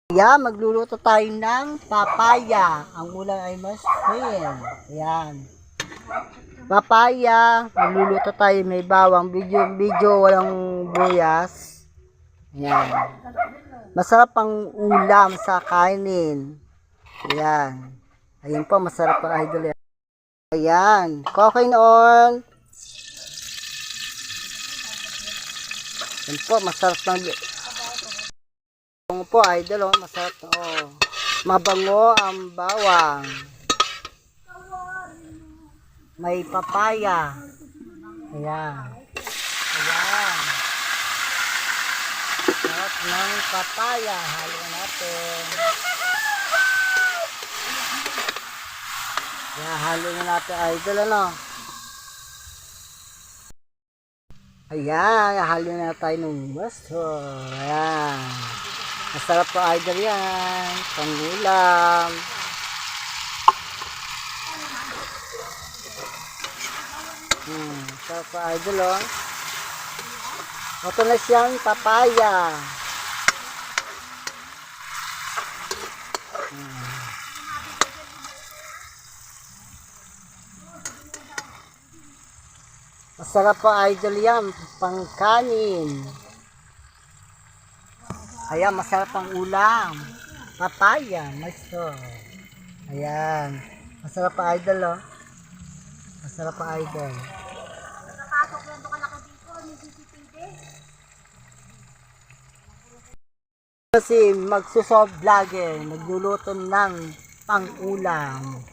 Yan, magluluto tayo ng papaya. Ang ulam ay masin. Yan. Papaya, magluluto tayo, may bawang, video walang buyas. Yan. Masarap ang ulam sa kainin. Yan. Ayun po, masarap ang idol. Ayan, cooking oil. Yan po, masarap ng po idol, masarap mabango ang bawang. May papaya. Ayan. Ayan. Sarap ng papaya. Halo natin. Ayan, halo na natin idol, ano. Ayan, halo na tayo ng gusto. Ayan. Masarap po idol yan. Pangulam. Masarap po idol, oh. Ito na siyang papaya. Masarap po idol yan. Pangkanin. Ayan, masarap ang ulam. Papaya, maso. Ayan. Masarap pa idol, oh. Masarap pa idol. Nakapasok lang ito kalaki dito, may CCTV. Kasi magsusob vlogger, nagluluto ng pang-ulam.